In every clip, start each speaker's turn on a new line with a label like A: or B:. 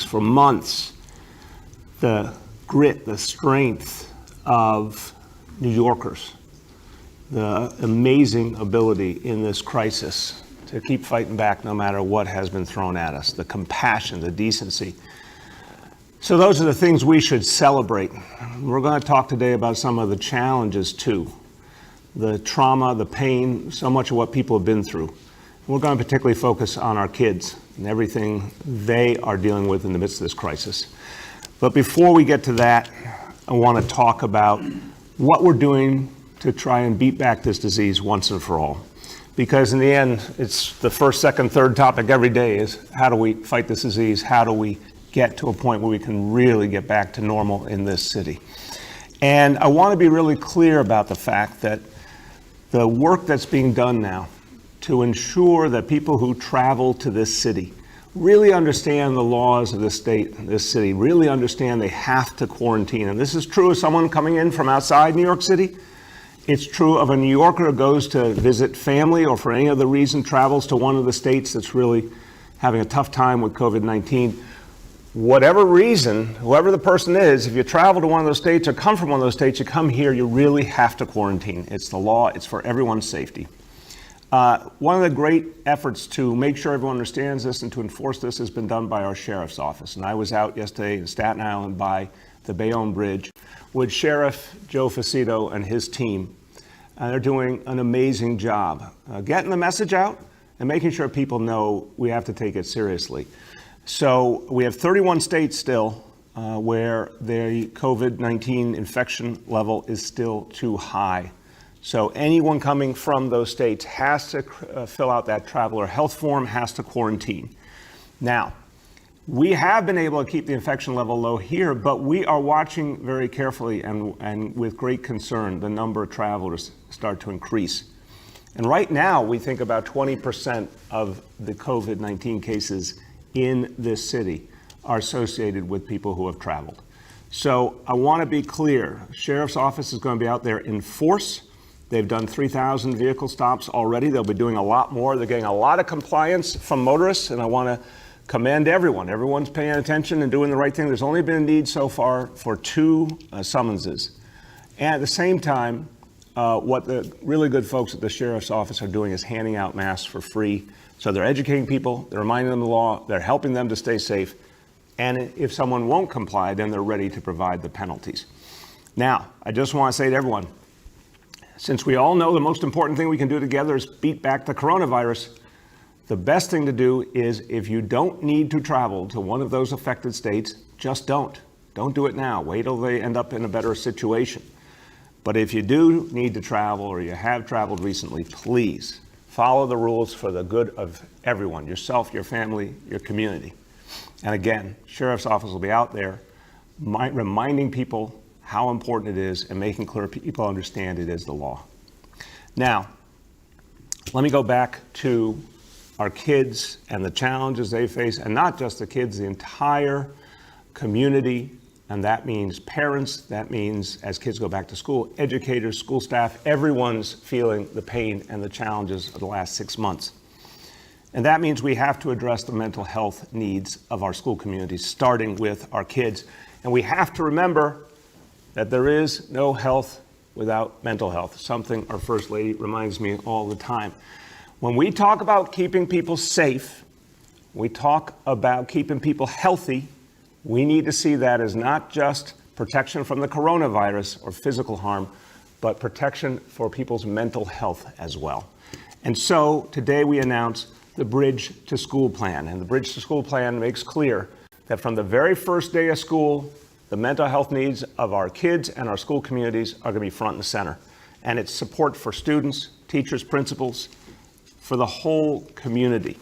A: for months, the grit, the strength of New Yorkers, the amazing ability in this crisis to keep fighting back no matter what has been thrown at us, the compassion, the decency. So those are the things we should celebrate. We're going to talk today about some of the challenges too, the trauma, the pain, so much of what people have been through. We're going to particularly focus on our kids and everything they are dealing with in the midst of this crisis. But before we get to that, I want to talk about what we're doing to try and beat back this disease once and for all. Because in the end, it's the first, second, third topic every day is how do we fight this disease? How do we get to a point where we can really get back to normal in this city? And I want to be really clear about the fact that the work that's being done now to ensure that people who travel to this city really understand the laws of this state, this city, really understand they have to quarantine. And this is true of someone coming in from outside New York City. It's true of a New Yorker who goes to visit family or for any other reason travels to one of the states that's really having a tough time with COVID-19. Whatever reason, whoever the person is, if you travel to one of those states or come from one of those states, you come here, you really have to quarantine. It's the law. It's for everyone's safety. One of the great efforts to make sure everyone understands this and to enforce this has been done by our sheriff's office. And I was out yesterday in Staten Island by the Bayonne Bridge with Sheriff Joe Facito and his team. They're doing an amazing job getting the message out and making sure people know we have to take it seriously. So we have 31 states still where the COVID-19 infection level is still too high. So anyone coming from those states has to fill out that traveler health form, has to quarantine. Now, we have been able to keep the infection level low here, but we are watching very carefully and with great concern the number of travelers start to increase. And right now, we think about 20% of the COVID-19 cases in this city are associated with people who have traveled. So I want to be clear, Sheriff's Office is going to be out there in force. They've done 3,000 vehicle stops already. They'll be doing a lot more. They're getting a lot of compliance from motorists, and I want to commend everyone. Everyone's paying attention and doing the right thing. There's only been a need so far for 2 summonses. And at the same time, what the really good folks at the Sheriff's Office are doing is handing out masks for free. So they're educating people, they're reminding them of the law, they're helping them to stay safe. And if someone won't comply, then they're ready to provide the penalties. Now, I just want to say to everyone, since we all know the most important thing we can do together is beat back the coronavirus, the best thing to do is if you don't need to travel to one of those affected states, just don't. Don't do it now. Wait till they end up in a better situation. But if you do need to travel or you have traveled recently, please follow the rules for the good of everyone, yourself, your family, your community. And again, Sheriff's Office will be out there reminding people how important it is and making clear people understand it is the law. Now, let me go back to our kids and the challenges they face, and not just the kids, the entire community, and that means parents, that means as kids go back to school, educators, school staff, everyone's feeling the pain and the challenges of the last 6 months. And that means we have to address the mental health needs of our school communities, starting with our kids. And we have to remember that there is no health without mental health, something our First Lady reminds me all the time. When we talk about keeping people safe, we talk about keeping people healthy, we need to see that as not just protection from the coronavirus or physical harm, but protection for people's mental health as well. And so today we announce the Bridge to School Plan. And the Bridge to School Plan makes clear that from the very first day of school, the mental health needs of our kids and our school communities are going to be front and center. And it's support for students, teachers, principals, for the whole community.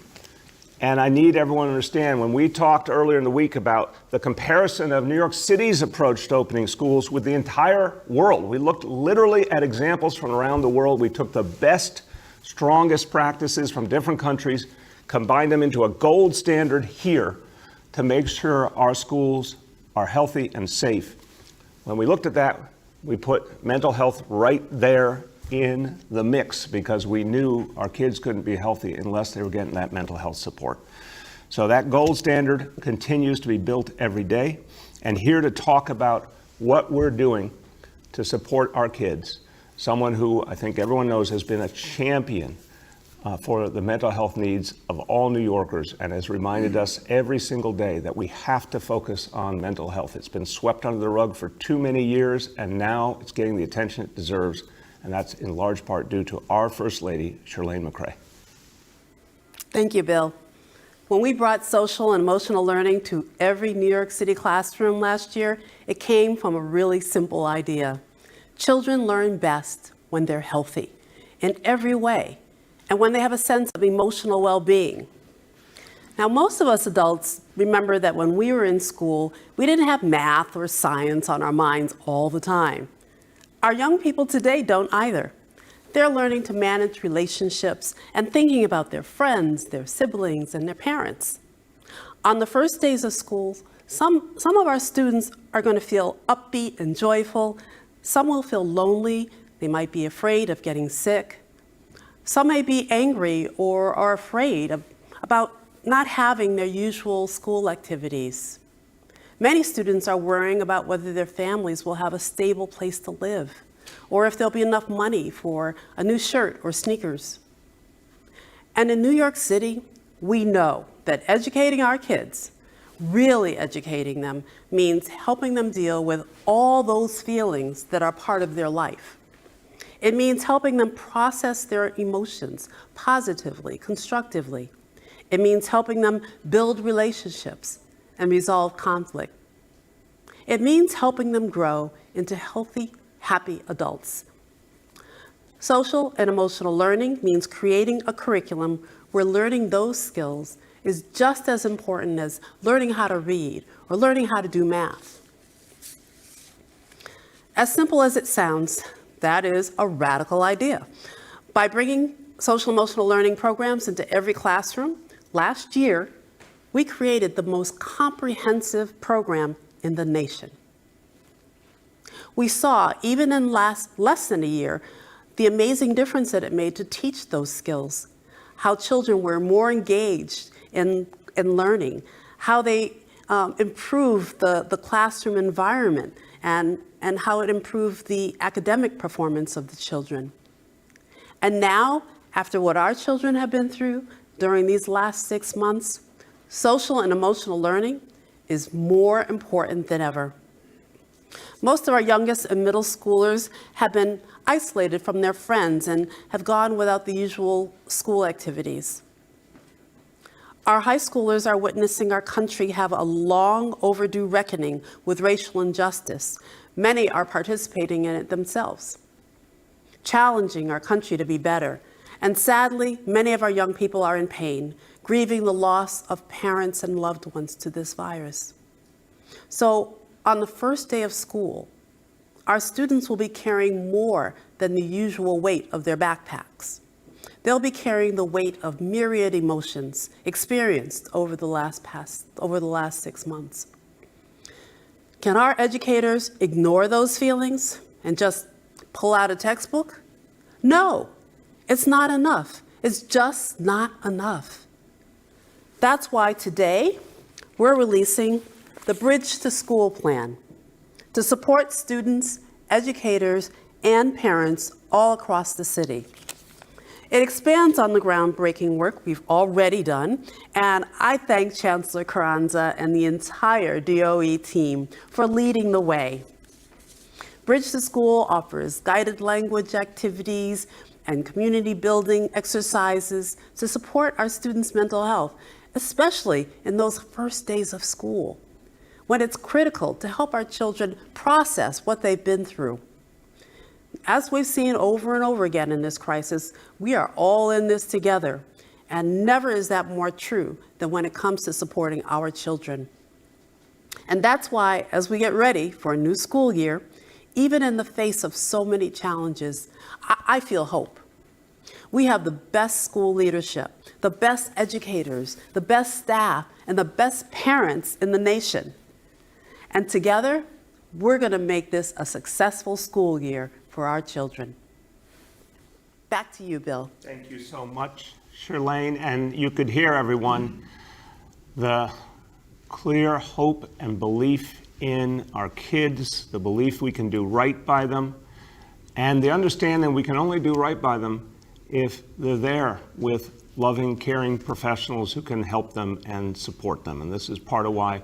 A: And I need everyone to understand, when we talked earlier in the week about the comparison of New York City's approach to opening schools with the entire world, we looked literally at examples from around the world. We took the best, strongest practices from different countries, combined them into a gold standard here to make sure our schools are healthy and safe. When we looked at that, we put mental health right there in the mix because we knew our kids couldn't be healthy unless they were getting that mental health support. So that gold standard continues to be built every day. And here to talk about what we're doing to support our kids, someone who I think everyone knows has been a champion for the mental health needs of all New Yorkers and has reminded us every single day that we have to focus on mental health. It's been swept under the rug for too many years, and now it's getting the attention it deserves, and that's in large part due to our First Lady, Shirlane McCray.
B: Thank you, Bill. When we brought social and emotional learning to every New York City classroom last year, it came from a really simple idea. Children learn best when they're healthy in every way, and when they have a sense of emotional well-being. Now, most of us adults remember that when we were in school, we didn't have math or science on our minds all the time. Our young people today don't either. They're learning to manage relationships and thinking about their friends, their siblings, and their parents. On the first days of school, some of our students are going to feel upbeat and joyful. Some will feel lonely. They might be afraid of getting sick. Some may be angry or are afraid about not having their usual school activities. Many students are worrying about whether their families will have a stable place to live, or if there'll be enough money for a new shirt or sneakers. And in New York City, we know that educating our kids, really educating them, means helping them deal with all those feelings that are part of their life. It means helping them process their emotions positively, constructively. It means helping them build relationships and resolve conflict. It means helping them grow into healthy, happy adults. Social and emotional learning means creating a curriculum where learning those skills is just as important as learning how to read or learning how to do math. As simple as it sounds, that is a radical idea. By bringing social emotional learning programs into every classroom, last year, we created the most comprehensive program in the nation. We saw, even in less than a year, the amazing difference that it made to teach those skills, how children were more engaged in learning, how they improved the classroom environment, and how it improved the academic performance of the children. And now, after what our children have been through during these last 6 months, social and emotional learning is more important than ever. Most of our youngest and middle schoolers have been isolated from their friends and have gone without the usual school activities. Our high schoolers are witnessing our country have a long overdue reckoning with racial injustice. Many are participating in it themselves, challenging our country to be better. And sadly, many of our young people are in pain, grieving the loss of parents and loved ones to this virus. So on the first day of school, our students will be carrying more than the usual weight of their backpacks. They'll be carrying the weight of myriad emotions experienced over the last 6 months. Can our educators ignore those feelings and just pull out a textbook? No, it's not enough. It's just not enough. That's why today we're releasing the Bridge to School plan to support students, educators, and parents all across the city. It expands on the groundbreaking work we've already done, and I thank Chancellor Carranza and the entire DOE team for leading the way. Bridge to School offers guided language activities and community building exercises to support our students' mental health, especially in those first days of school, when it's critical to help our children process what they've been through. As we've seen over and over again in this crisis, we are all in this together, and never is that more true than when it comes to supporting our children. And that's why, as we get ready for a new school year, even in the face of so many challenges, I feel hope. We have the best school leadership, the best educators, the best staff, and the best parents in the nation. And together, we're going to make this a successful school year for our children. Back to you, Bill.
A: Thank you so much, Shirlane. And you could hear, everyone, the clear hope and belief in our kids, the belief we can do right by them, and the understanding we can only do right by them if they're there with loving, caring professionals who can help them and support them. And this is part of why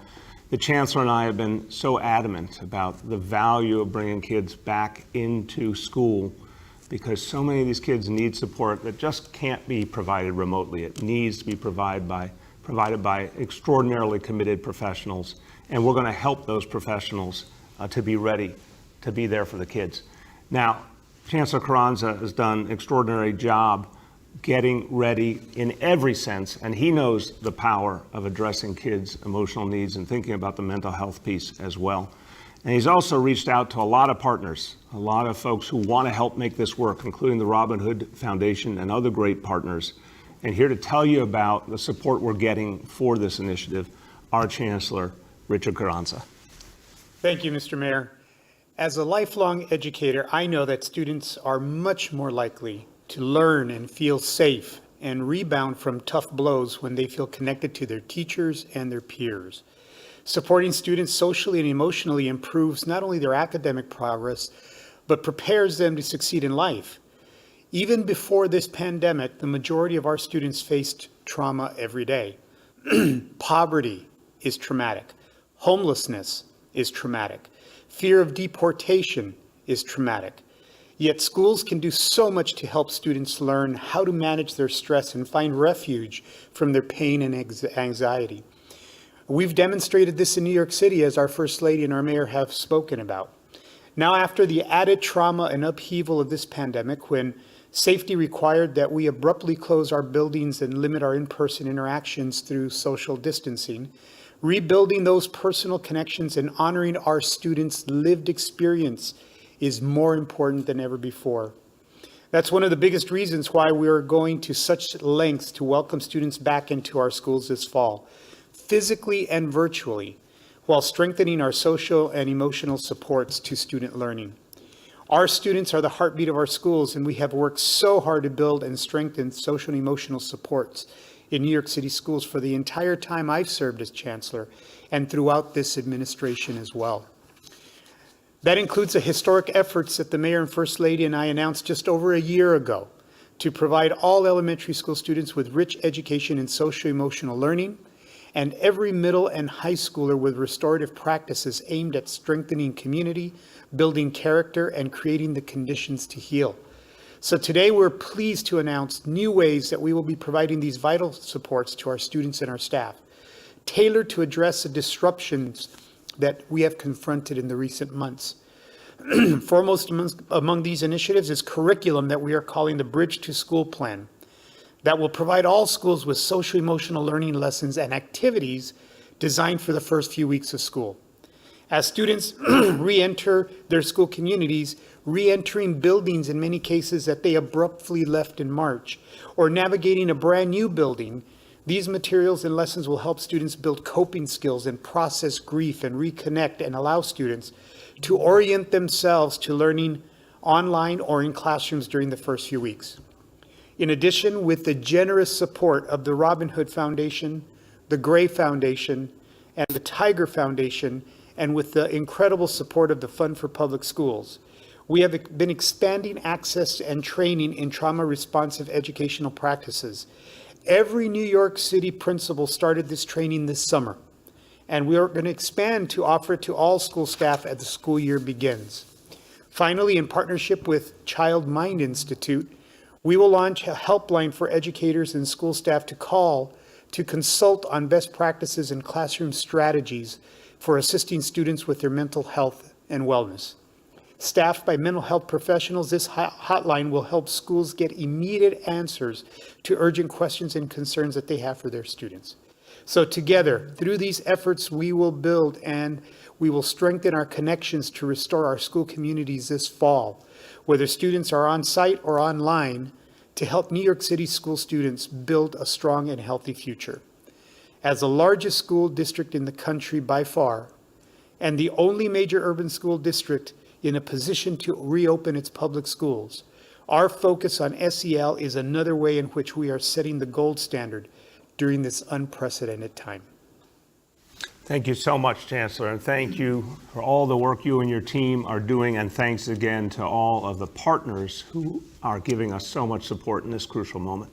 A: the Chancellor and I have been so adamant about the value of bringing kids back into school, because so many of these kids need support that just can't be provided remotely. It needs to be provided by extraordinarily committed professionals, and we're going to help those professionals to be ready to be there for the kids. Now, Chancellor Carranza has done an extraordinary job getting ready in every sense, and he knows the power of addressing kids' emotional needs and thinking about the mental health piece as well. And he's also reached out to a lot of partners, a lot of folks who want to help make this work, including the Robin Hood Foundation and other great partners. And here to tell you about the support we're getting for this initiative, our Chancellor, Richard Carranza.
C: Thank you, Mr. Mayor. As a lifelong educator, I know that students are much more likely to learn and feel safe and rebound from tough blows when they feel connected to their teachers and their peers. Supporting students socially and emotionally improves not only their academic progress, but prepares them to succeed in life. Even before this pandemic, the majority of our students faced trauma every day. Poverty is traumatic. Homelessness is traumatic. Fear of deportation is traumatic. Yet schools can do so much to help students learn how to manage their stress and find refuge from their pain and anxiety. We've demonstrated this in New York City, as our First Lady and our Mayor have spoken about. Now, after the added trauma and upheaval of this pandemic, when safety required that we abruptly close our buildings and limit our in-person interactions through social distancing, rebuilding those personal connections and honoring our students' lived experience is more important than ever before. That's one of the biggest reasons why we're going to such lengths to welcome students back into our schools this fall, physically and virtually, while strengthening our social and emotional supports to student learning. Our students are the heartbeat of our schools, and we have worked so hard to build and strengthen social and emotional supports in New York City schools for the entire time I've served as Chancellor and throughout this administration as well. That includes the historic efforts that the Mayor and First Lady and I announced just over a year ago to provide all elementary school students with rich education in social-emotional learning, and every middle and high schooler with restorative practices aimed at strengthening community, building character, and creating the conditions to heal. So today we're pleased to announce new ways that we will be providing these vital supports to our students and our staff, tailored to address the disruptions that we have confronted in the recent months. Foremost among these initiatives is curriculum that we are calling the Bridge to School Plan, that will provide all schools with social-emotional learning lessons and activities designed for the first few weeks of school. As students re-enter their school communities, re-entering buildings in many cases that they abruptly left in March, or navigating a brand new building, these materials and lessons will help students build coping skills and process grief and reconnect, and allow students to orient themselves to learning online or in classrooms during the first few weeks. In addition, with the generous support of the Robin Hood Foundation, the Gray Foundation, and the Tiger Foundation, and with the incredible support of the Fund for Public Schools, we have been expanding access and training in trauma-responsive educational practices. Every New York City principal started this training this summer, and we are going to expand to offer it to all school staff as the school year begins. Finally, in partnership with Child Mind Institute, we will launch a helpline for educators and school staff to call to consult on best practices and classroom strategies for assisting students with their mental health and wellness. Staffed by mental health professionals, this hotline will help schools get immediate answers to urgent questions and concerns that they have for their students. So together, through these efforts, we will build and we will strengthen our connections to restore our school communities this fall, whether students are on site or online, to help New York City school students build a strong and healthy future. As the largest school district in the country by far, and the only major urban school district in a position to reopen its public schools, our focus on SEL is another way in which we are setting the gold standard during this unprecedented time.
A: Thank you so much, Chancellor, and thank you for all the work you and your team are doing, and thanks again to all of the partners who are giving us so much support in this crucial moment.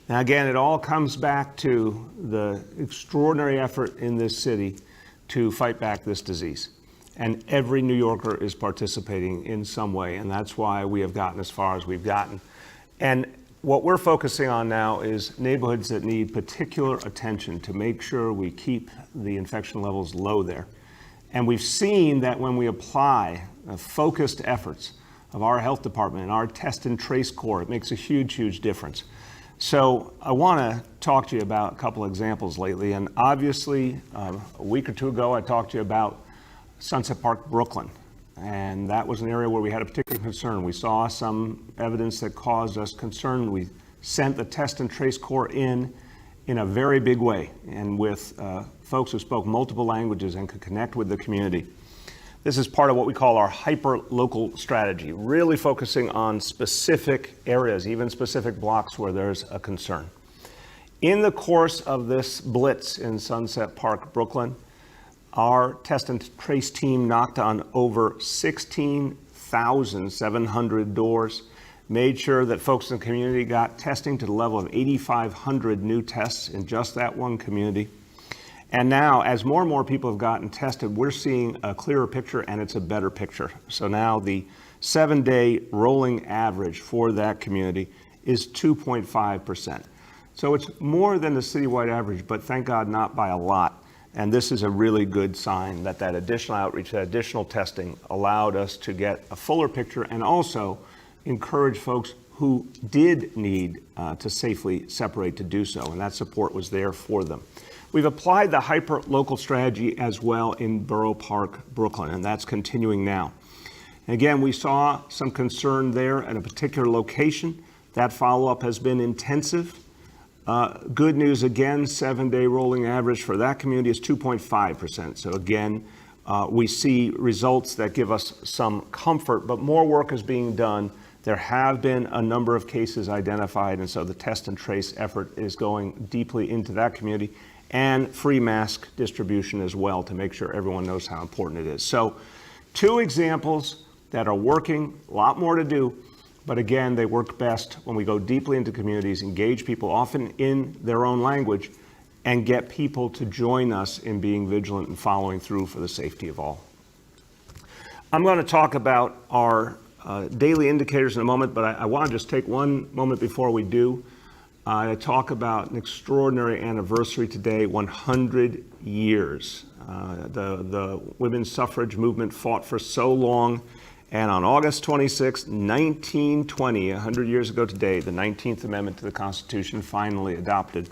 A: Now, again, it all comes back to the extraordinary effort in this city to fight back this disease. And every New Yorker is participating in some way, and that's why we have gotten as far as we've gotten. And what we're focusing on now is neighborhoods that need particular attention to make sure we keep the infection levels low there. And we've seen that when we apply focused efforts of our health department and our test and trace core, it makes a huge, huge difference. So I want to talk to you about a couple examples lately. And obviously, a week or two ago, I talked to you about Sunset Park, Brooklyn. And that was an area where we had a particular concern. We saw some evidence that caused us concern. We sent the test and trace core in a very big way, and with folks who spoke multiple languages and could connect with the community. This is part of what we call our hyper-local strategy, really focusing on specific areas, even specific blocks where there's a concern. In the course of this blitz in Sunset Park, Brooklyn, our test and trace team knocked on over 16,700 doors, made sure that folks in the community got testing to the level of 8,500 new tests in just that one community. And now, as more and more people have gotten tested, we're seeing a clearer picture, and it's a better picture. So now the 7-day rolling average for that community is 2.5%. So it's more than the citywide average, but thank God not by a lot. And this is a really good sign that that additional outreach, that additional testing allowed us to get a fuller picture and also encourage folks who did need to safely separate to do so. And that support was there for them. We've applied the hyper-local strategy as well in Borough Park, Brooklyn, and that's continuing now. And again, we saw some concern there at a particular location. That follow-up has been intensive. Good news again, 7-day rolling average for that community is 2.5%. So again, we see results that give us some comfort, but more work is being done. There have been a number of cases identified, and so the test and trace effort is going deeply into that community, and free mask distribution as well to make sure everyone knows how important it is. So 2 examples that are working, a lot more to do. But again, they work best when we go deeply into communities, engage people often in their own language, and get people to join us in being vigilant and following through for the safety of all. I'm going to talk about our daily indicators in a moment, but I want to just take one moment before we do to talk about an extraordinary anniversary today, 100 years. The women's suffrage movement fought for so long. And on August 26, 1920, 100 years ago today, the 19th Amendment to the Constitution finally adopted.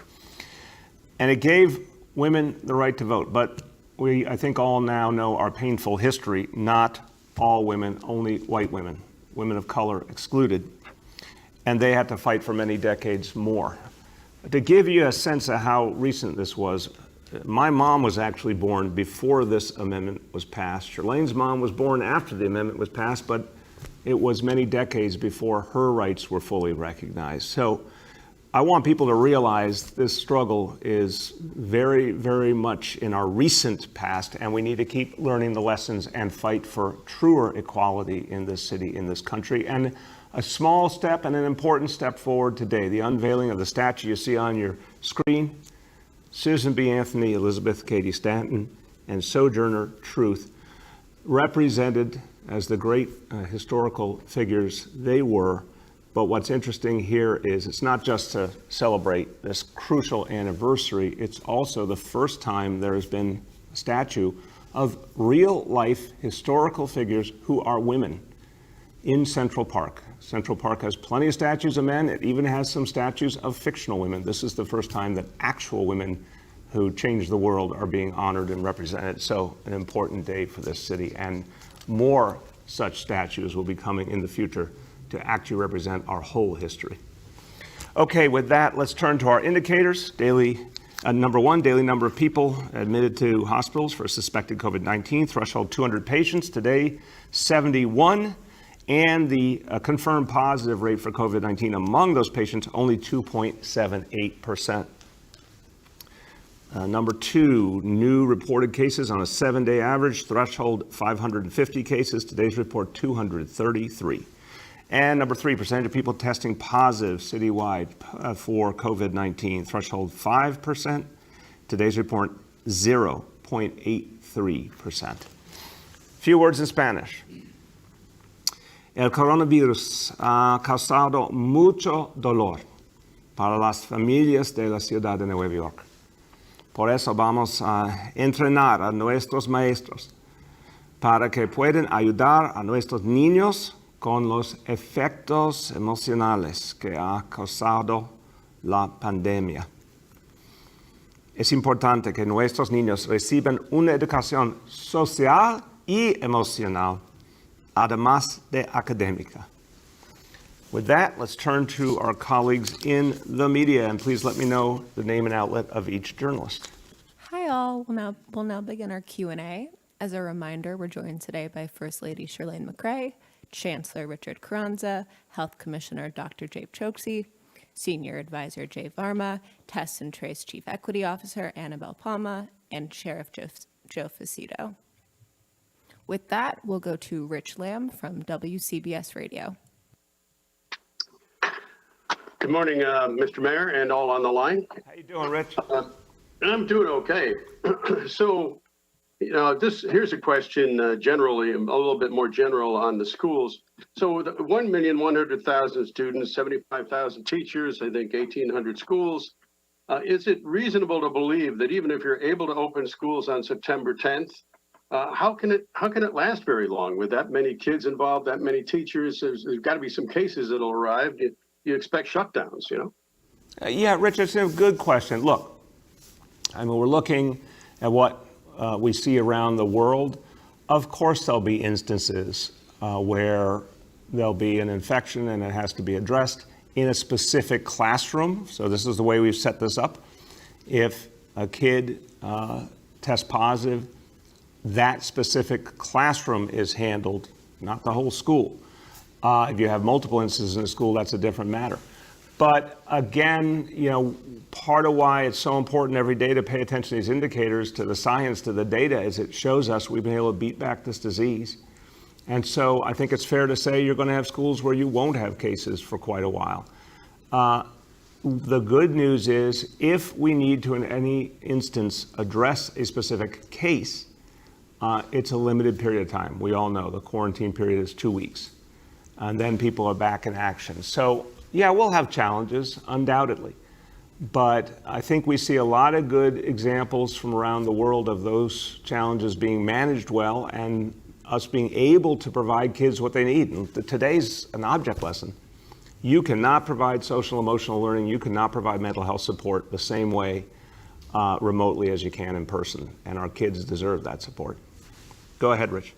A: And it gave women the right to vote. But we, I think, all now know our painful history. Not all women, only white women, women of color excluded. And they had to fight for many decades more. To give you a sense of how recent this was, my mom was actually born before this amendment was passed. Charlene's mom was born after the amendment was passed, but it was many decades before her rights were fully recognized. So I want people to realize this struggle is very, very much in our recent past, and we need to keep learning the lessons and fight for truer equality in this city, in this country. And a small step and an important step forward today, the unveiling of the statue you see on your screen. Susan B. Anthony, Elizabeth Cady Stanton, and Sojourner Truth, represented as the great historical figures they were. But what's interesting here is it's not just to celebrate this crucial anniversary, it's also the first time there has been a statue of real-life historical figures who are women in Central Park. Central Park has plenty of statues of men. It even has some statues of fictional women. This is the first time that actual women who changed the world are being honored and represented. So an important day for this city, and more such statues will be coming in the future to actually represent our whole history. Okay, with that, let's turn to our indicators. Number 1, daily number of people admitted to hospitals for suspected COVID-19, threshold 200 patients. Today, 71. And the confirmed positive rate for COVID-19 among those patients, only 2.78%. Number 2, new reported cases on a 7-day average, threshold 550 cases. Today's report 233. And number 3, percentage of people testing positive citywide for COVID-19, threshold 5%. Today's report 0.83%. Few words in Spanish. El coronavirus ha causado mucho dolor para las familias de la ciudad de Nueva York. Por eso vamos a entrenar a nuestros maestros para que puedan ayudar a nuestros niños con los efectos emocionales que ha causado la pandemia. Es importante que nuestros niños reciban una educación social y emocional, además de académica. With that, let's turn to our colleagues in the media, and please let me know the name and outlet of each journalist.
D: Hi all, we'll now begin our Q&A. As a reminder, we're joined today by First Lady Shirlane McRae, Chancellor Richard Carranza, Health Commissioner Dr. Jabe Choksi, Senior Advisor Jay Varma, Test and Trace Chief Equity Officer Annabelle Palma, and Sheriff Joe Facito. With that, we'll go to Rich Lamb from WCBS Radio.
E: Good morning, Mr. Mayor, and all on the line.
A: How you doing, Rich?
E: I'm doing okay. So, here's a question generally, a little bit more general on the schools. So, 1,100,000 students, 75,000 teachers, I think 1,800 schools. Is it reasonable to believe that even if you're able to open schools on September 10th, how can it last very long with that many kids involved, that many teachers? There's got to be some cases that'll arrive. You expect shutdowns,
A: Yeah, Rich, it's a good question. Look, I mean, we're looking at what we see around the world. Of course, there'll be instances where there'll be an infection and it has to be addressed in a specific classroom. So this is the way we've set this up. If a kid tests positive, that specific classroom is handled, not the whole school. If you have multiple instances in a school, that's a different matter. But again, part of why it's so important every day to pay attention to these indicators, to the science, to the data, is it shows us we've been able to beat back this disease. And so I think it's fair to say you're going to have schools where you won't have cases for quite a while. The good news is if we need to, in any instance, address a specific case, it's a limited period of time. We all know the quarantine period is 2 weeks. And then people are back in action. So, yeah, we'll have challenges, undoubtedly. But I think we see a lot of good examples from around the world of those challenges being managed well and us being able to provide kids what they need. And today's an object lesson. You cannot provide social emotional learning, you cannot provide mental health support the same way remotely as you can in person. And our kids deserve that support. Go ahead, Rich.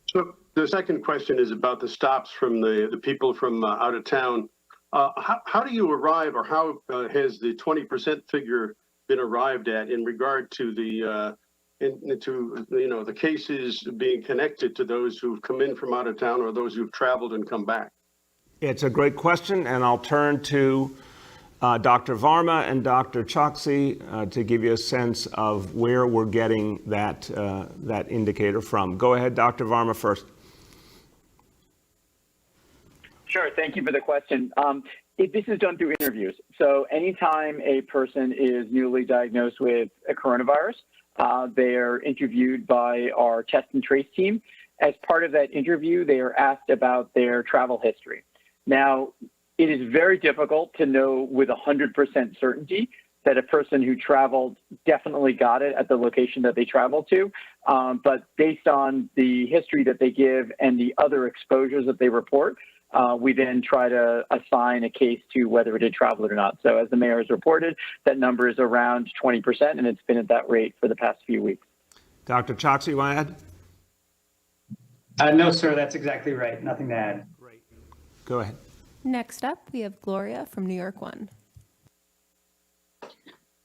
E: So the second question is about the stops from the people from out of town. How do you arrive, or how has the 20% figure been arrived at in regard to the the cases being connected to those who've come in from out of town or those who've traveled and come back?
A: It's a great question, and I'll turn to Dr. Varma and Dr. Choksi to give you a sense of where we're getting that indicator from. Go ahead, Dr. Varma first.
F: Sure. Thank you for the question. This is done through interviews. So anytime a person is newly diagnosed with a coronavirus, they're interviewed by our test and trace team. As part of that interview, they are asked about their travel history. Now, it is very difficult to know with 100% certainty that a person who traveled definitely got it at the location that they traveled to. But based on the history that they give and the other exposures that they report, we then try to assign a case to whether it did travel or not. So as the mayor has reported, that number is around 20%, and it's been at that rate for the past few weeks.
A: Dr. Choksi, you want to add?
G: No, sir, that's exactly right. Nothing to add.
A: Great. Go ahead.
D: Next up, we have Gloria from New York One.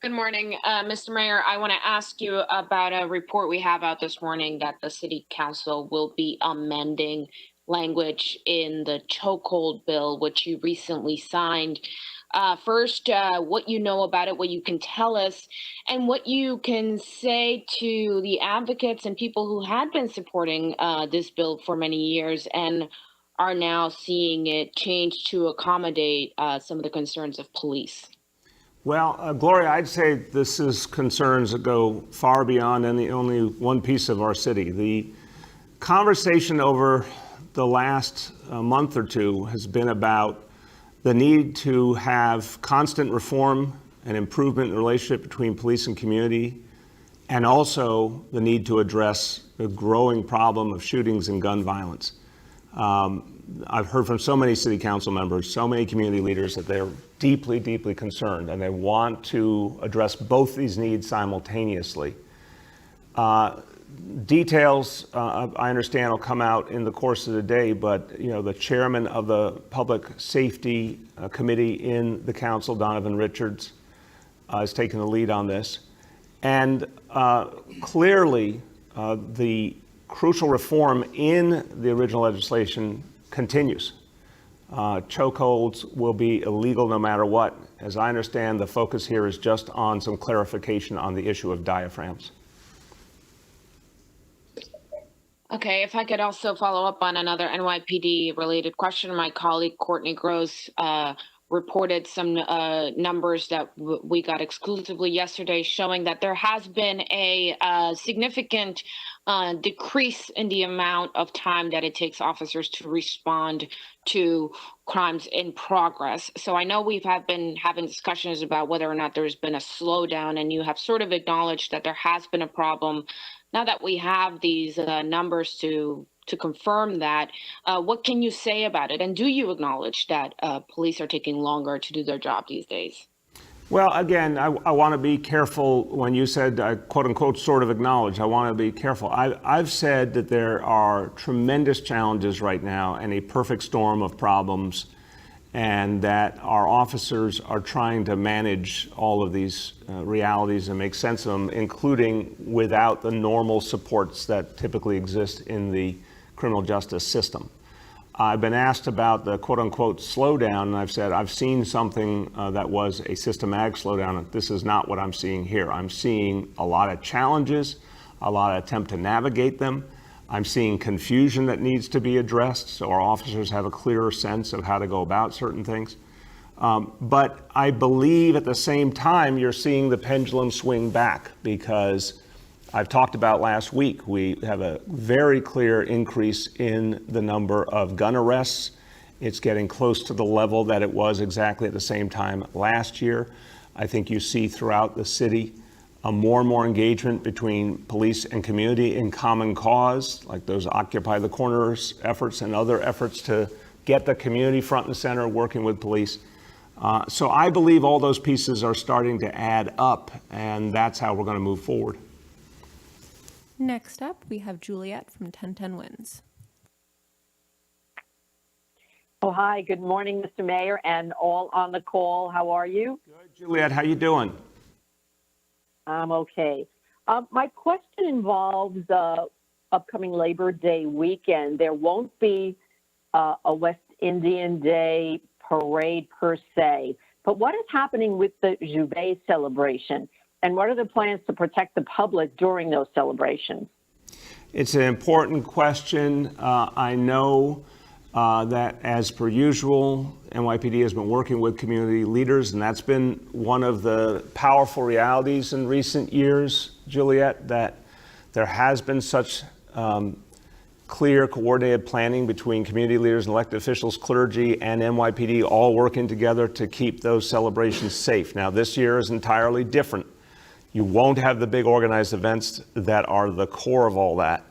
H: Good morning, Mr. Mayor. I want to ask you about a report we have out this morning that the City Council will be amending language in the chokehold bill, which you recently signed. First, what you know about it, what you can tell us, and what you can say to the advocates and people who had been supporting this bill for many years and are now seeing it change to accommodate some of the concerns of police.
A: Well, Gloria, I'd say this is concerns that go far beyond only one piece of our city. The conversation over the last month or two has been about the need to have constant reform and improvement in the relationship between police and community, and also the need to address the growing problem of shootings and gun violence. I've heard from so many city council members, so many community leaders that they're deeply, deeply concerned and they want to address both these needs simultaneously. Details, I understand, will come out in the course of the day, but the chairman of the Public Safety Committee in the council, Donovan Richards, is taking the lead on this. And clearly, the crucial reform in the original legislation continues. Chokeholds will be illegal no matter what. As I understand, the focus here is just on some clarification on the issue of diaphragms.
H: Okay, if I could also follow up on another NYPD related question. My colleague Courtney Gross reported some numbers that we got exclusively yesterday showing that there has been a significant decrease in the amount of time that it takes officers to respond to crimes in progress. So I know we've been having discussions about whether or not there's been a slowdown, and you have sort of acknowledged that there has been a problem. Now that we have these numbers to confirm that, what can you say about it? And do you acknowledge that police are taking longer to do their job these days?
A: Well, again, I want to be careful when you said, quote unquote, sort of acknowledge. I want to be careful. I've said that there are tremendous challenges right now and a perfect storm of problems, and that our officers are trying to manage all of these realities and make sense of them, including without the normal supports that typically exist in the criminal justice system. I've been asked about the quote-unquote slowdown, and I've said I've seen something that was a systematic slowdown. This is not what I'm seeing here. I'm seeing a lot of challenges, a lot of attempt to navigate them. I'm seeing confusion that needs to be addressed, so our officers have a clearer sense of how to go about certain things. But I believe at the same time you're seeing the pendulum swing back, because I've talked about last week, we have a very clear increase in the number of gun arrests. It's getting close to the level that it was exactly at the same time last year. I think you see throughout the city more and more engagement between police and community in common cause, like those Occupy the Corners efforts and other efforts to get the community front and center working with police. So I believe all those pieces are starting to add up, and that's how we're going to move forward.
D: Next up, we have Juliet from 1010 Wins.
I: Oh, hi. Good morning, Mr. Mayor, and all on the call. How are you?
A: Good, Juliet. How you doing?
I: I'm okay. My question involves upcoming Labor Day weekend. There won't be a West Indian Day parade per se, but what is happening with the Juvet celebration, and what are the plans to protect the public during those celebrations?
A: It's an important question. I know that, as per usual, NYPD has been working with community leaders, and that's been one of the powerful realities in recent years, Juliet, that there has been such clear, coordinated planning between community leaders and elected officials, clergy, and NYPD, all working together to keep those celebrations safe. Now, this year is entirely different. You won't have the big organized events that are the core of all that.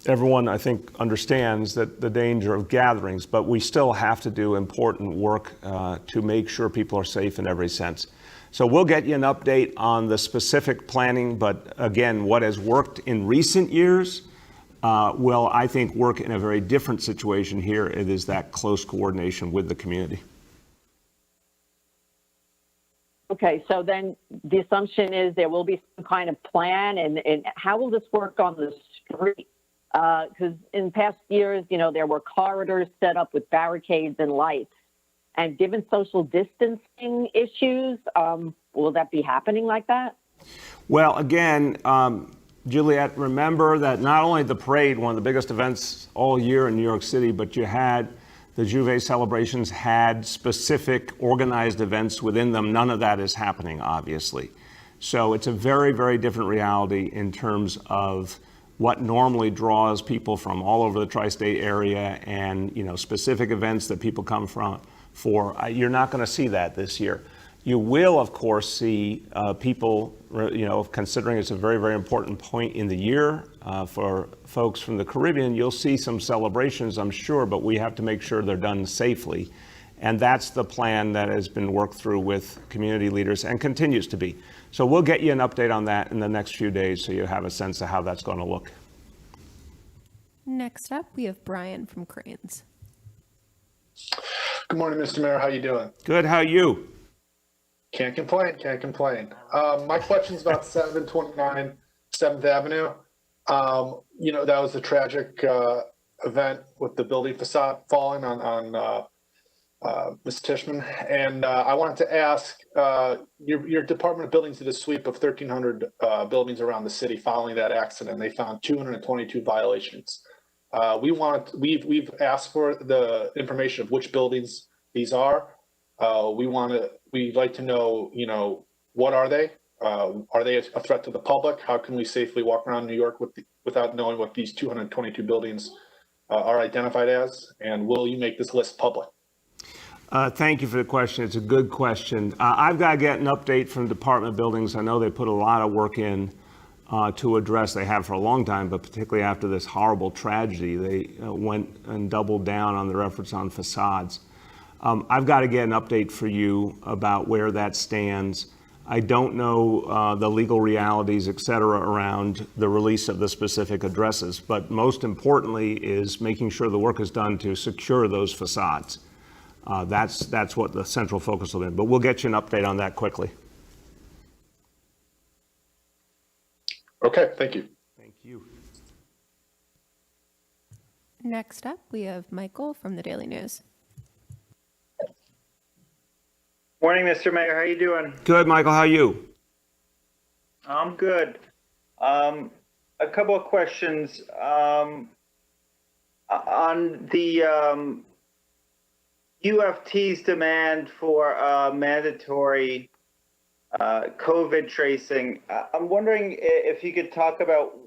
A: Everyone, I think, understands that the danger of gatherings, but we still have to do important work to make sure people are safe in every sense. So we'll get you an update on the specific planning, but again, what has worked in recent years will, I think, work in a very different situation here. It is that close coordination with the community.
I: Okay, so then the assumption is there will be some kind of plan, and how will this work on the street? Because in past years, there were corridors set up with barricades and lights. And given social distancing issues, will that be happening like that?
A: Well, again, Juliet, remember that not only the parade, one of the biggest events all year in New York City, but you had the Juve celebrations had specific organized events within them. None of that is happening, obviously. So it's a very, very different reality in terms of what normally draws people from all over the tri-state area and, specific events that people come for. You're not going to see that this year. You will, of course, see people, considering it's a very, very important point in the year for folks from the Caribbean, you'll see some celebrations, I'm sure, but we have to make sure they're done safely. And that's the plan that has been worked through with community leaders and continues to be. So we'll get you an update on that in the next few days so you have a sense of how that's going to look.
D: Next up, we have Brian from Cranes.
J: Good morning, Mr. Mayor. How you doing?
A: Good. How are you?
J: Can't complain. Can't complain. My question's about 729 7th Avenue. That was a tragic event with the building facade falling on Ms. Tishman. And I wanted to ask, your Department of Buildings did a sweep of 1,300 buildings around the city following that accident. They found 222 violations. We've asked for the information of which buildings these are. We'd like to know, what are they? Are they a threat to the public? How can we safely walk around New York without knowing what these 222 buildings are identified as? And will you make this list public?
A: Thank you for the question. It's a good question. I've got to get an update from Department of Buildings. I know they put a lot of work in to address, they have for a long time, but particularly after this horrible tragedy, they went and doubled down on their efforts on facades. I've got to get an update for you about where that stands. I don't know the legal realities, et cetera, around the release of the specific addresses, but most importantly is making sure the work is done to secure those facades. That's what the central focus will be, but we'll get you an update on that quickly.
J: Okay, thank you.
A: Thank you.
D: Next up, we have Michael from the Daily News.
K: Morning, Mr. Mayor. How you doing?
A: Good, Michael. How are you?
K: I'm good. A couple of questions on the UFT's demand for mandatory COVID tracing. I'm wondering if you could talk about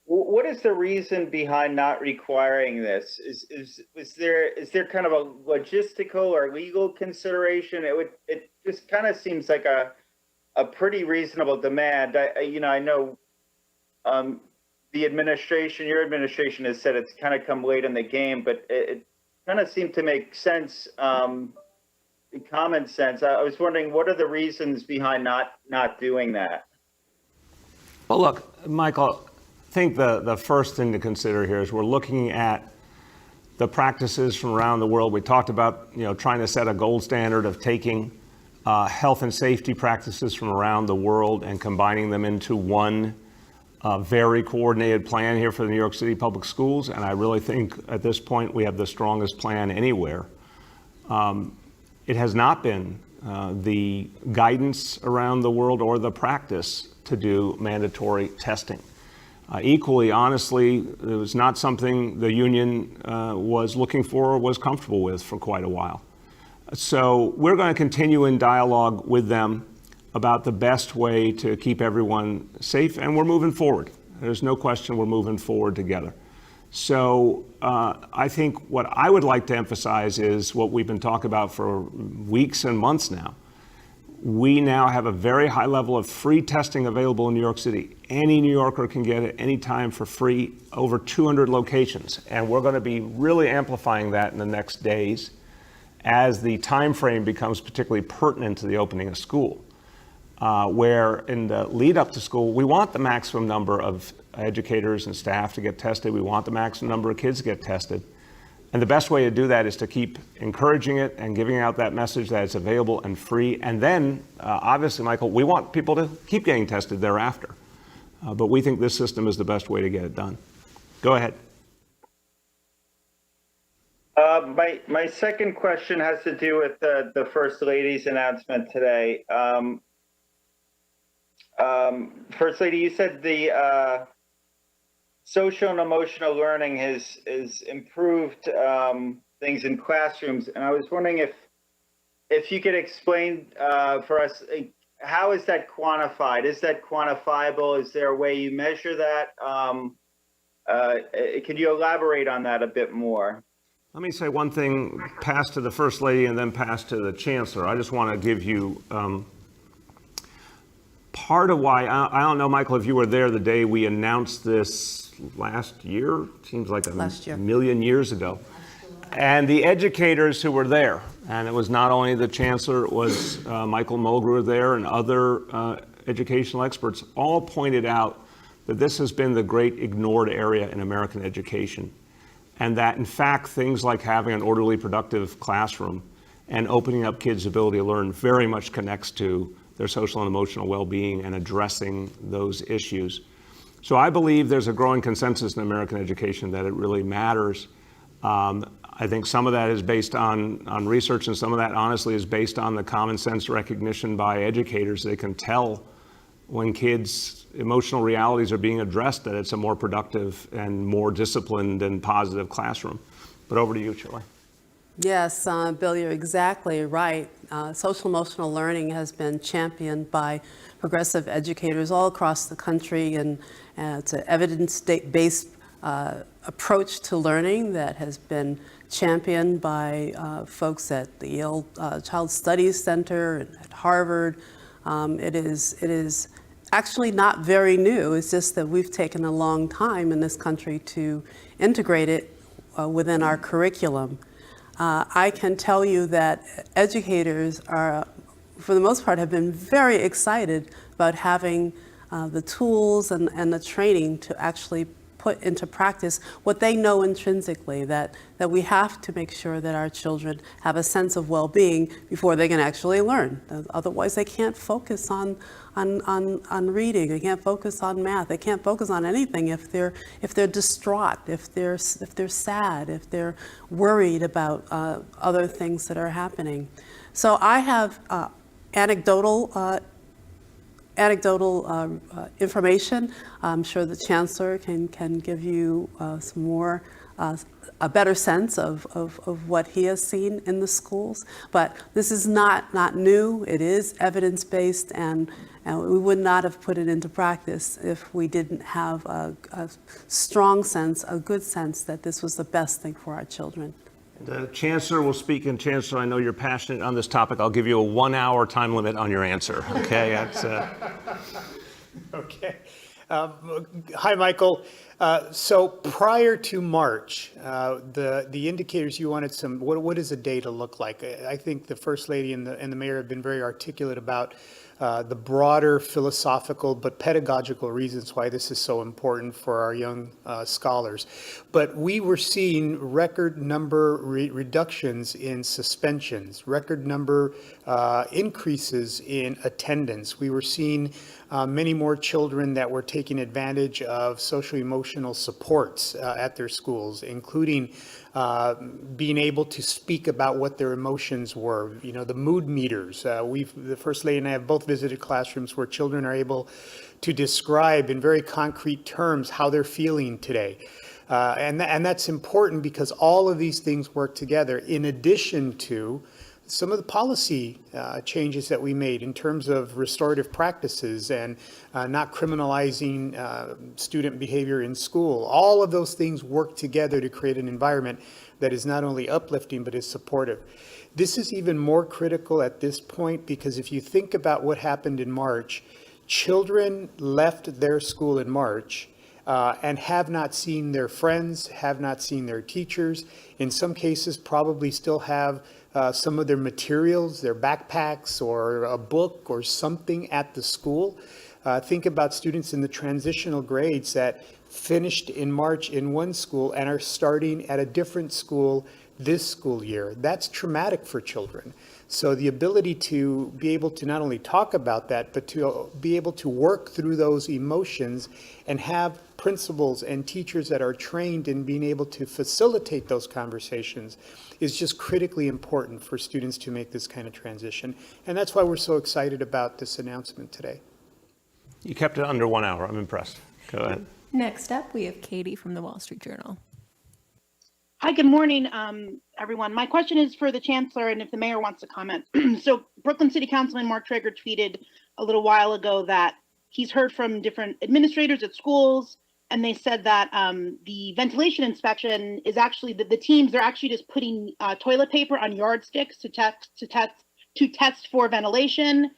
K: what is the reason behind not requiring this? Is there kind of a logistical or legal consideration? It just kind of seems like a pretty reasonable demand. I know the administration, your administration has said it's kind of come late in the game, but it kind of seemed to make sense. Common sense. I was wondering, what are the reasons behind not doing that?
A: Well, look, Michael, I think the first thing to consider here is we're looking at the practices from around the world. We talked about, trying to set a gold standard of taking health and safety practices from around the world and combining them into one very coordinated plan here for the New York City Public Schools. And I really think at this point we have the strongest plan anywhere. It has not been the guidance around the world or the practice to do mandatory testing. Equally, honestly, it was not something the union was looking for or was comfortable with for quite a while. So we're going to continue in dialogue with them about the best way to keep everyone safe, and we're moving forward. There's no question we're moving forward together. So I think what I would like to emphasize is what we've been talking about for weeks and months now. We now have a very high level of free testing available in New York City. Any New Yorker can get it anytime for free, over 200 locations. And we're going to be really amplifying that in the next days as the time frame becomes particularly pertinent to the opening of school. Where in the lead up to school, we want the maximum number of educators and staff to get tested. We want the maximum number of kids to get tested. And the best way to do that is to keep encouraging it and giving out that message that it's available and free. And then, obviously, Michael, we want people to keep getting tested thereafter. But we think this system is the best way to get it done. Go ahead.
K: My second question has to do with the First Lady's announcement today. First Lady, you said the social and emotional learning has improved things in classrooms, and I was wondering if you could explain for us, how is that quantified? Is that quantifiable? Is there a way you measure that? Could you elaborate on that a bit more?
A: Let me say one thing, pass to the First Lady and then pass to the Chancellor. I just want to give you part of why, I don't know, Michael, if you were there the day we announced this last year, seems like a million years ago. And the educators who were there, and it was not only the Chancellor, it was Michael Mulgrew there and other educational experts, all pointed out that this has been the great ignored area in American education. And that, in fact, things like having an orderly, productive classroom and opening up kids' ability to learn very much connects to their social and emotional well-being and addressing those issues. So I believe there's a growing consensus in American education that it really matters. I think some of that is based on research, and some of that, honestly, is based on the common sense recognition by educators. They can tell when kids' emotional realities are being addressed that it's a more productive and more disciplined and positive classroom. But over to you, Shirley.
B: Yes, Bill, you're exactly right. Social emotional learning has been championed by progressive educators all across the country, and it's an evidence-based approach to learning that has been championed by folks at the Yale Child Studies Center and at Harvard. It is actually not very new. It's just that we've taken a long time in this country to integrate it within our curriculum. I can tell you that educators are, for the most part, have been very excited about having the tools and the training to actually put into practice what they know intrinsically, that we have to make sure that our children have a sense of well-being before they can actually learn. Otherwise, they can't focus on reading. They can't focus on math. They can't focus on anything if they're distraught, if they're sad, if they're worried about other things that are happening. So I have anecdotal information. I'm sure the Chancellor can give you some more, a better sense of what he has seen in the schools. But this is not new. It is evidence-based, and we would not have put it into practice if we didn't have a strong sense, a good sense that this was the best thing for our children.
A: The Chancellor will speak, and Chancellor, I know you're passionate on this topic. I'll give you a 1-hour time limit on your answer, okay? That's,
C: Okay. Hi, Michael. So prior to March, the indicators you wanted some, what does the data look like? I think the First Lady and the Mayor have been very articulate about the broader philosophical but pedagogical reasons why this is so important for our young scholars. But we were seeing record number reductions in suspensions, record number increases in attendance. We were seeing many more children that were taking advantage of social emotional supports at their schools, including being able to speak about what their emotions were. You know, the mood meters. The First Lady and I have both visited classrooms where children are able to describe in very concrete terms how they're feeling today. And that's important because all of these things work together in addition to some of the policy changes that we made in terms of restorative practices and not criminalizing student behavior in school. All of those things work together to create an environment that is not only uplifting, but is supportive. This is even more critical at this point because if you think about what happened in March, children left their school in March and have not seen their friends, have not seen their teachers. In some cases, probably still have some of their materials, their backpacks or a book or something at the school. Think about students in the transitional grades that finished in March in one school and are starting at a different school this school year. That's traumatic for children. So the ability to be able to not only talk about that, but to be able to work through those emotions and have principals and teachers that are trained in being able to facilitate those conversations is just critically important for students to make this kind of transition. And that's why we're so excited about this announcement today.
A: You kept it under 1 hour. I'm impressed. Go ahead.
D: Next up, we have Katie from the Wall Street Journal.
L: Hi, good morning, everyone. My question is for the chancellor and if the mayor wants to comment. So Brooklyn City Councilman Mark Traeger tweeted a little while ago that he's heard from different administrators at schools, and they said that the ventilation inspection is actually, the teams, they're actually just putting toilet paper on yardsticks to test for ventilation.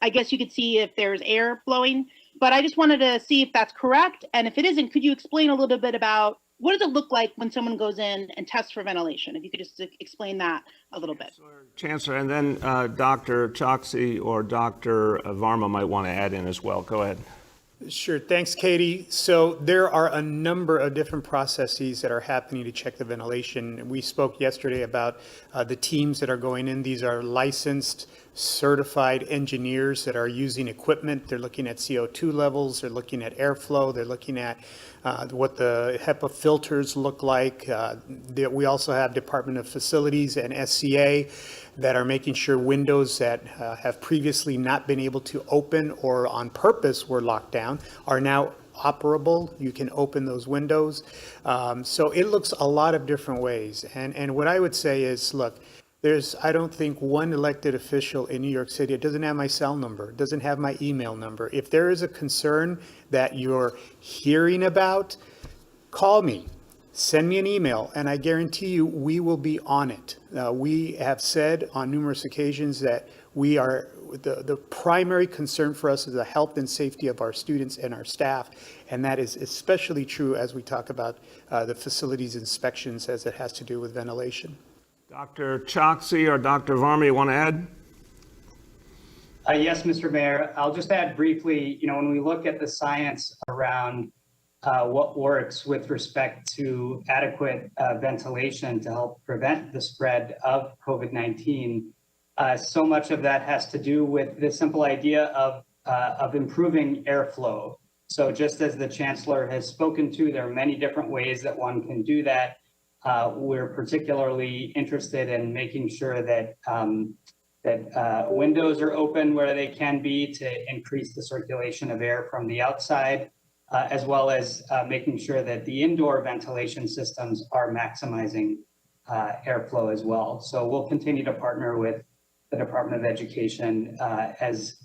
L: I guess you could see if there's air flowing, but I just wanted to see if that's correct. And if it isn't, could you explain a little bit about what does it look like when someone goes in and tests for ventilation? If you could just explain that a little bit.
A: Chancellor, and then Dr. Choksi or Dr. Varma might want to add in as well. Go ahead.
C: Sure. Thanks, Katie. So there are a number of different processes that are happening to check the ventilation. We spoke yesterday about the teams that are going in. These are licensed, certified engineers that are using equipment. They're looking at CO2 levels. They're looking at airflow. They're looking at what the HEPA filters look like. We also have Department of Facilities and SCA that are making sure windows that have previously not been able to open or on purpose were locked down are now operable. You can open those windows. So it looks a lot of different ways. And what I would say is, look, there's, I don't think, one elected official in New York City, it doesn't have my cell number, it doesn't have my email number. If there is a concern that you're hearing about, call me. Send me an email, and I guarantee you we will be on it. We have said on numerous occasions that we are, the primary concern for us is the health and safety of our students and our staff, and that is especially true as we talk about the facilities inspections as it has to do with ventilation.
A: Dr. Choksi or Dr. Varma, you want to add?
G: Yes, Mr. Mayor. I'll just add briefly, when we look at the science around what works with respect to adequate ventilation to help prevent the spread of COVID-19, so much of that has to do with the simple idea of improving airflow. So just as the chancellor has spoken to, there are many different ways that one can do that. We're particularly interested in making sure that windows are open where they can be to increase the circulation of air from the outside, as well as making sure that the indoor ventilation systems are maximizing airflow as well. So we'll continue to partner with the Department of Education as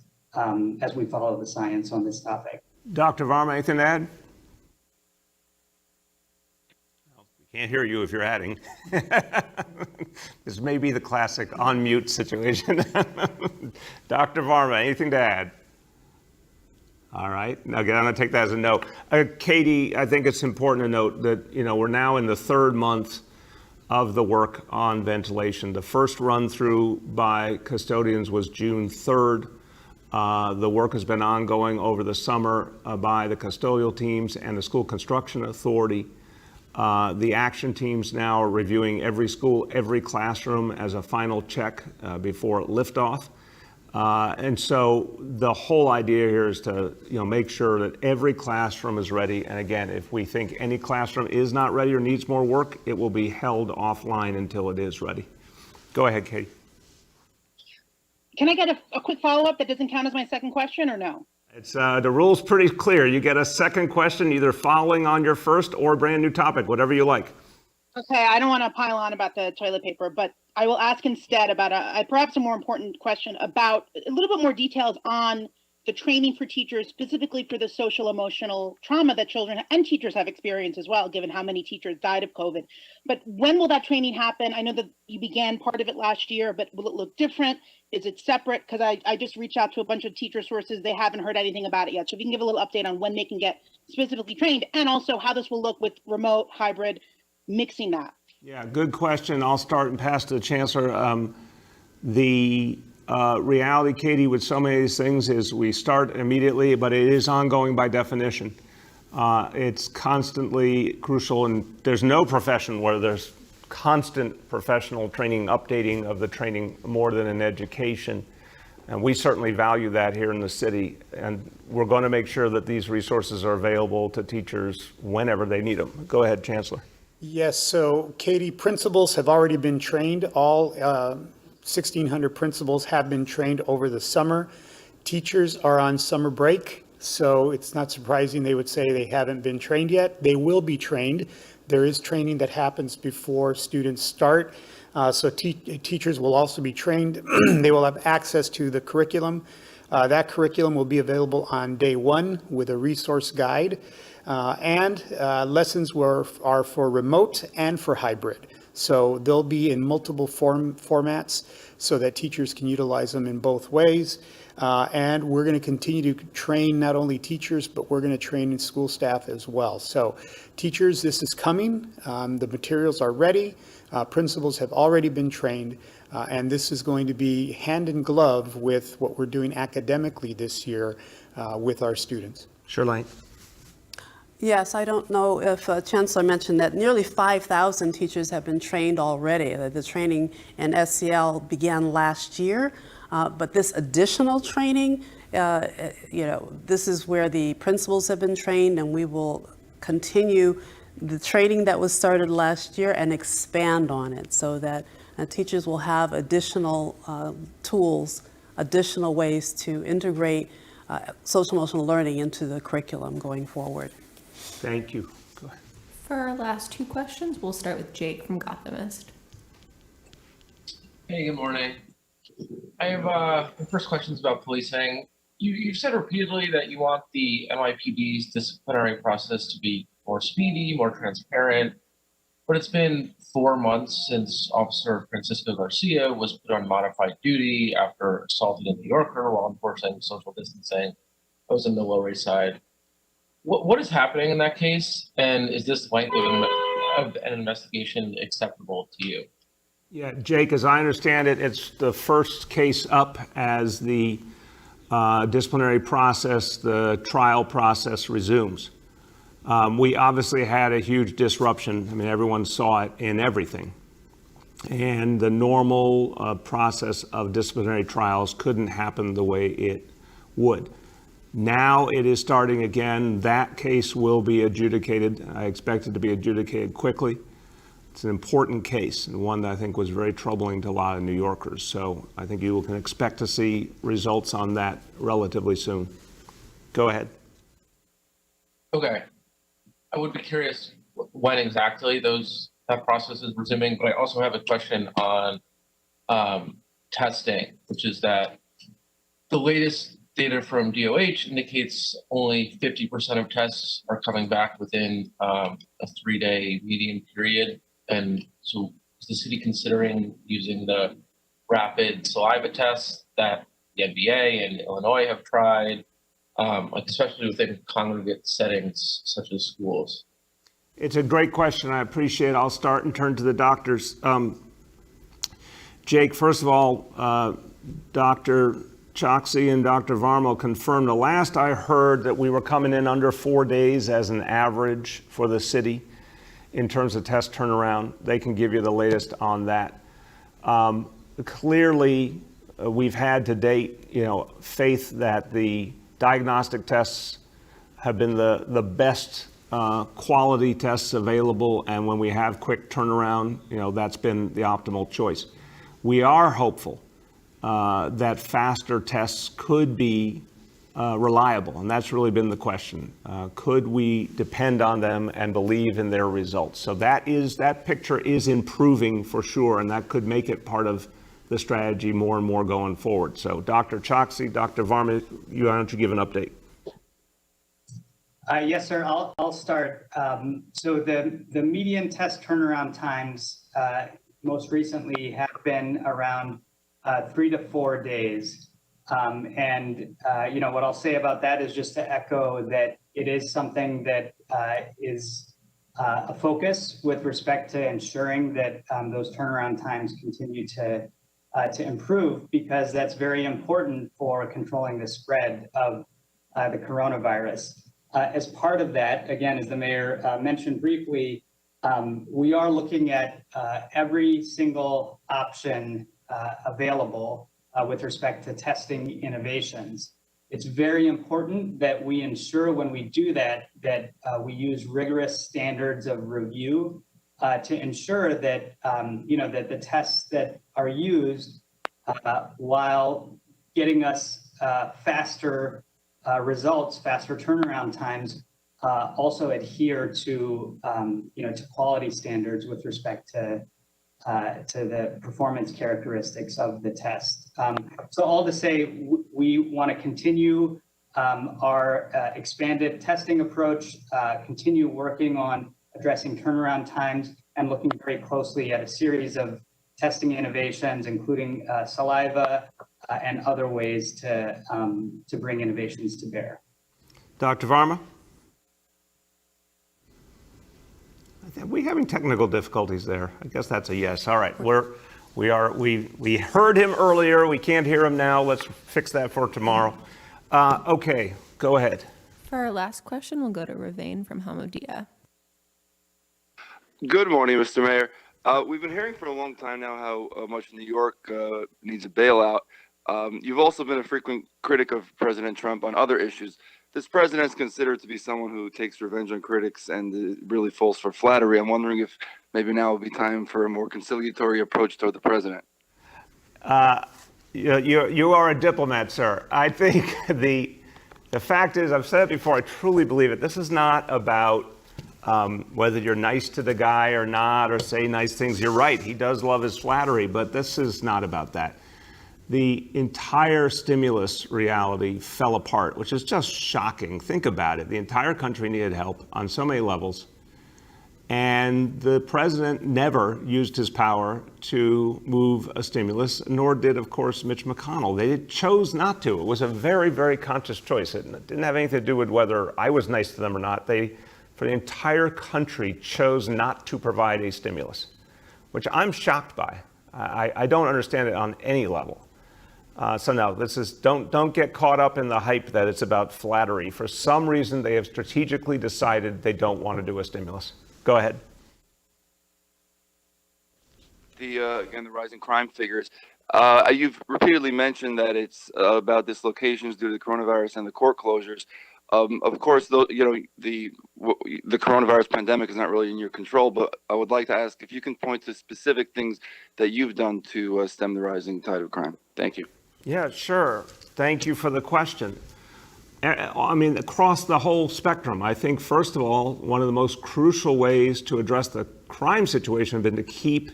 G: we follow the science on this topic.
A: Dr. Varma, anything to add? Can't hear you if you're adding. This may be the classic on mute situation. Dr. Varma, anything to add? All right. Now, again, I'm going to take that as a no. Katie, I think it's important to note that, we're now in the third month of the work on ventilation. The first run through by custodians was June 3rd. The work has been ongoing over the summer by the custodial teams and the School Construction Authority. The action teams now are reviewing every school, every classroom as a final check before liftoff. And so the whole idea here is to make sure that every classroom is ready. And again, if we think any classroom is not ready or needs more work, it will be held offline until it is ready. Go ahead, Katie.
L: Can I get a quick follow-up that doesn't count as my second question or no?
A: It's the rule's pretty clear. You get a second question, either following on your first or a brand new topic, whatever you like.
L: Okay, I don't want to pile on about the toilet paper, but I will ask instead about perhaps a more important question about a little bit more details on the training for teachers, specifically for the social emotional trauma that children and teachers have experienced as well, given how many teachers died of COVID. But when will that training happen? I know that you began part of it last year, but will it look different? Is it separate? Because I just reached out to a bunch of teacher sources. They haven't heard anything about it yet. So if you can give a little update on when they can get specifically trained, and also how this will look with remote, hybrid, mixing that.
A: Yeah, good question. I'll start and pass to the chancellor. The reality, Katie, with so many of these things is we start immediately, but it is ongoing by definition. It's constantly crucial, and there's no profession where there's constant professional training, updating of the training more than an education. And we certainly value that here in the city. And we're going to make sure that these resources are available to teachers whenever they need them. Go ahead, Chancellor.
C: Yes, so Katie, principals have already been trained. All 1,600 principals have been trained over the summer. Teachers are on summer break, so it's not surprising they would say they haven't been trained yet. They will be trained. There is training that happens before students start. So teachers will also be trained. They will have access to the curriculum. That curriculum will be available on day one with a resource guide. And lessons are for remote and for hybrid. So they'll be in multiple formats so that teachers can utilize them in both ways. And we're going to continue to train not only teachers, but we're going to train school staff as well. So teachers, this is coming. The materials are ready. Principals have already been trained. And this is going to be hand in glove with what we're doing academically this year with our students.
A: Shirlane.
B: Yes, I don't know if Chancellor mentioned that nearly 5,000 teachers have been trained already. The training in SEL began last year, but this additional training, this is where the principals have been trained, and we will continue the training that was started last year and expand on it so that teachers will have additional tools, additional ways to integrate social emotional learning into the curriculum going forward.
A: Thank you. Go ahead.
D: For our last two questions, we'll start with Jake from Gothamist.
M: Hey, good morning. I have the first question is about policing. You've said repeatedly that you want the NYPD's disciplinary process to be more speedy, more transparent, but it's been 4 months since Officer Francisco Garcia was put on modified duty after assaulting a New Yorker while enforcing social distancing. That was in the Lower East Side. What is happening in that case, and is this length of an investigation acceptable to you?
A: Yeah, Jake, as I understand it, it's the first case up as the disciplinary process, the trial process resumes. We obviously had a huge disruption. I mean, everyone saw it in everything. And the normal process of disciplinary trials couldn't happen the way it would. Now it is starting again. That case will be adjudicated. I expect it to be adjudicated quickly. It's an important case and one that I think was very troubling to a lot of New Yorkers. So I think you can expect to see results on that relatively soon. Go ahead.
M: Okay. I would be curious when exactly that process is resuming, but I also have a question on testing, which is that the latest data from DOH indicates only 50% of tests are coming back within a 3-day median period. And so is the city considering using the rapid saliva tests that the NBA and Illinois have tried, especially within congregate settings such as schools?
A: It's a great question. I appreciate it. I'll start and turn to the doctors. Jake, first of all, Dr. Choksi and Dr. Varmo confirmed the last I heard that we were coming in under 4 days as an average for the city in terms of test turnaround. They can give you the latest on that. Clearly, we've had to date, faith that the diagnostic tests have been the best quality tests available, and when we have quick turnaround, that's been the optimal choice. We are hopeful that faster tests could be reliable, and that's really been the question. Could we depend on them and believe in their results? So that picture is improving for sure, and that could make it part of the strategy more and more going forward. So Dr. Choksi, Dr. Varma, why don't you give an update?
G: Yes, sir. I'll start. So the median test turnaround times most recently have been around 3 to 4 days. What I'll say about that is just to echo that it is something that is a focus with respect to ensuring that those turnaround times continue to improve, because that's very important for controlling the spread of the coronavirus. As part of that, again, as the mayor mentioned briefly, we are looking at every single option available with respect to testing innovations. It's very important that we ensure when we do that, that we use rigorous standards of review to ensure that, that the tests that are used while getting us faster results, faster turnaround times, also adhere to, to quality standards with respect to the performance characteristics of the test. So all to say, we want to continue our expanded testing approach, continue working on addressing turnaround times, and looking very closely at a series of testing innovations, including saliva and other ways to bring innovations to bear.
A: Dr. Varma? Are we having technical difficulties there? I guess that's a yes. All right, we heard him earlier. We can't hear him now. Let's fix that for tomorrow. Okay, go ahead.
D: For our last question, we'll go to Ravane from Hamodia.
N: Good morning, Mr. Mayor. We've been hearing for a long time now how much New York needs a bailout. You've also been a frequent critic of President Trump on other issues. This president is considered to be someone who takes revenge on critics and really falls for flattery. I'm wondering if maybe now would be time for a more conciliatory approach toward the president.
A: You are a diplomat, sir. I think the fact is, I've said it before, I truly believe it. This is not about whether you're nice to the guy or not, or say nice things. You're right, he does love his flattery, but this is not about that. The entire stimulus reality fell apart, which is just shocking. Think about it. The entire country needed help on so many levels. And the president never used his power to move a stimulus, nor did, of course, Mitch McConnell. They chose not to. It was a very, very conscious choice. It didn't have anything to do with whether I was nice to them or not. They, for the entire country, chose not to provide a stimulus, which I'm shocked by. I don't understand it on any level. So no, this is, don't get caught up in the hype that it's about flattery. For some reason, they have strategically decided they don't want to do a stimulus. Go ahead.
N: Again, the rising crime figures. You've repeatedly mentioned that it's about dislocations due to the coronavirus and the court closures. Of course, the coronavirus pandemic is not really in your control, but I would like to ask if you can point to specific things that you've done to stem the rising tide of crime. Thank you.
A: Yeah, sure. Thank you for the question. I mean, across the whole spectrum, I think, first of all, one of the most crucial ways to address the crime situation has been to keep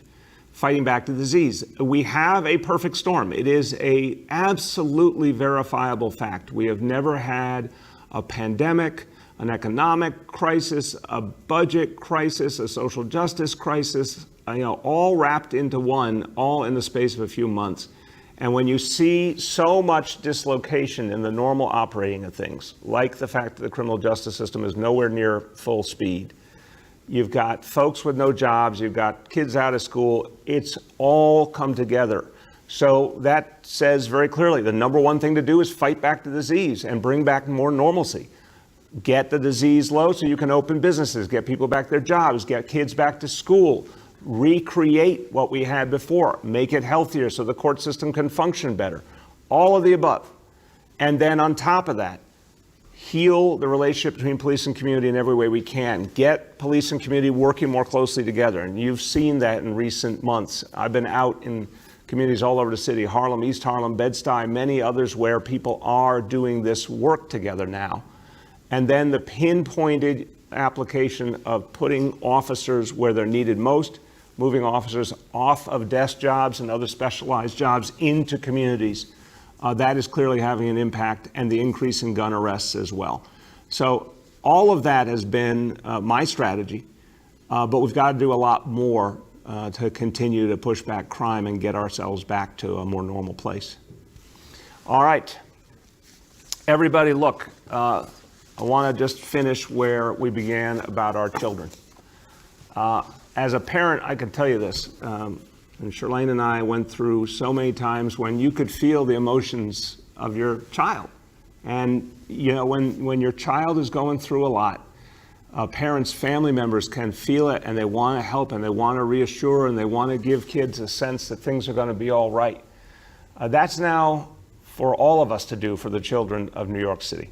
A: fighting back the disease. We have a perfect storm. It is a absolutely verifiable fact. We have never had a pandemic, an economic crisis, a budget crisis, a social justice crisis, all wrapped into one, all in the space of a few months. And when you see so much dislocation in the normal operating of things, like the fact that the criminal justice system is nowhere near full speed, you've got folks with no jobs, you've got kids out of school, it's all come together. So that says very clearly the number one thing to do is fight back the disease and bring back more normalcy. Get the disease low so you can open businesses, get people back their jobs, get kids back to school, recreate what we had before, make it healthier so the court system can function better. All of the above. And then on top of that, heal the relationship between police and community in every way we can. Get police and community working more closely together. And you've seen that in recent months. I've been out in communities all over the city, Harlem, East Harlem, Bed-Stuy, many others where people are doing this work together now. And then the pinpointed application of putting officers where they're needed most, moving officers off of desk jobs and other specialized jobs into communities. That is clearly having an impact, and the increase in gun arrests as well. So all of that has been my strategy, but we've got to do a lot more to continue to push back crime and get ourselves back to a more normal place. All right, everybody, look, I want to just finish where we began about our children. As a parent, I can tell you this, and Charlene and I went through so many times when you could feel the emotions of your child. And, when your child is going through a lot, parents, family members can feel it, and they want to help, and they want to reassure, and they want to give kids a sense that things are going to be all right. That's now for all of us to do for the children of New York City.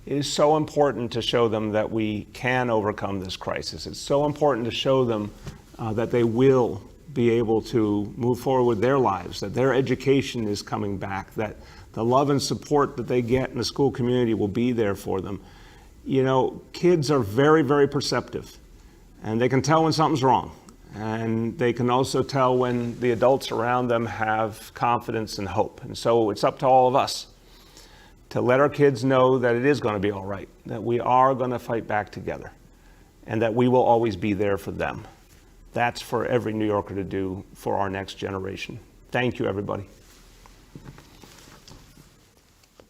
A: It is so important to show them that we can overcome this crisis. It's so important to show them that they will be able to move forward with their lives, that their education is coming back, that the love and support that they get in the school community will be there for them. You know, kids are very, very perceptive, and they can tell when something's wrong. And they can also tell when the adults around them have confidence and hope. And so it's up to all of us to let our kids know that it is going to be all right, that we are going to fight back together, and that we will always be there for them. That's for every New Yorker to do for our next generation. Thank you, everybody.